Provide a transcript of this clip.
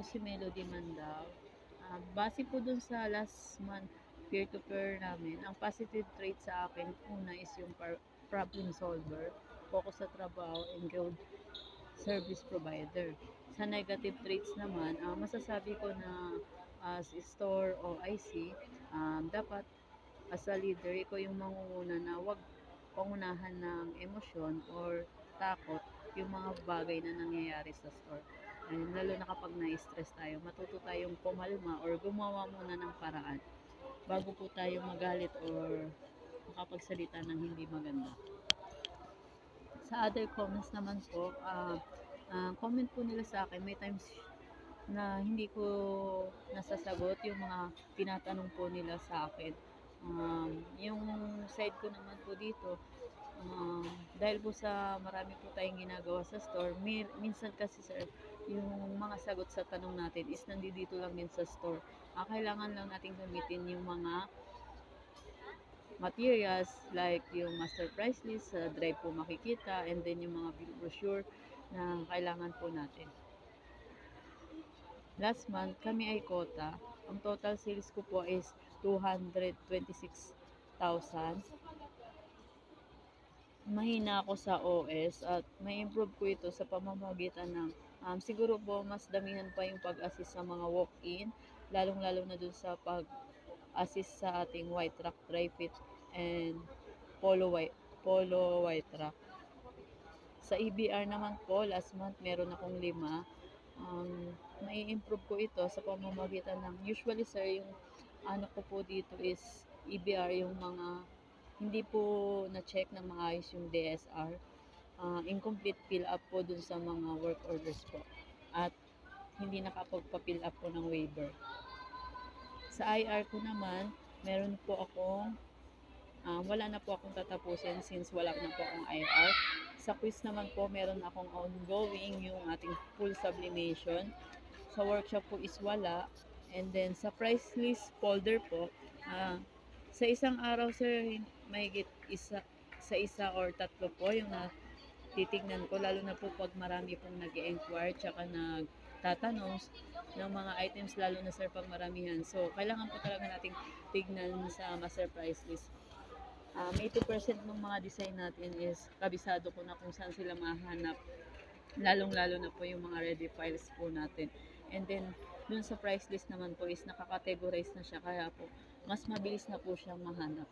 si Melody Mandao. Base po dun sa last month peer-to-peer namin, ang positive trait sa akin, una is yung problem solver, focus sa trabaho, and good service provider. Sa negative traits naman, masasabi ko na as store o IC, dapat as a leader, ikaw yung mangunguna na wag pangunahan ng emosyon or takot yung mga bagay na nangyayari sa store. And lalo na kapag na-stress tayo, matuto tayong pumalma or gumawa muna ng paraan bago po tayo magalit or makapagsalita ng hindi maganda. Sa other comments naman po, comment po nila sa akin, may times na hindi ko nasasagot yung mga tinatanong po nila sa akin. Yung side ko naman po dito, dahil po sa marami po tayong ginagawa sa store, minsan kasi sir, yung mga sagot sa tanong natin is nandito lang din sa store. Kailangan lang natin gamitin yung mga materials like yung master price list, sa drive po makikita, and then yung mga bill brochure na kailangan po natin. Last month, kami ay quota. Ang total sales ko po is 226,000. Mahina ako sa OS at may improve ko ito sa pamamagitan ng siguro po mas damihan pa yung pag-assist sa mga walk-in, lalong-lalo na dun sa pag-assist sa ating white truck, dry fit, and polo white truck. Sa EBR naman po, last month meron akong 5. May improve ko ito sa pamamagitan ng, usually sir, yung ano ko po dito is EBR, yung mga hindi po na-check na maayos yung DSR, incomplete fill up po dun sa mga work orders po, at hindi nakapagpa-fill up po ng waiver. Sa IR ko naman, meron po akong wala na po akong tatapusin since wala na po akong IR. Sa quiz naman po, meron akong ongoing yung ating full sublimation. Sa workshop po is wala. And then sa price list folder po, sa isang araw sir, mahigit sa isa or tatlo po yung titignan ko, lalo na po pag marami pong nag-enquire tsaka nagtatanong ng mga items, lalo na sir pag maramihan. So kailangan po talaga nating tignan sa master price list. 80% ng mga design natin is kabisado ko na kung saan sila mahanap, lalong-lalo na po yung mga ready files po natin. And then dun sa price list naman po is nakakategorize na siya, kaya po mas mabilis na po siyang mahanap.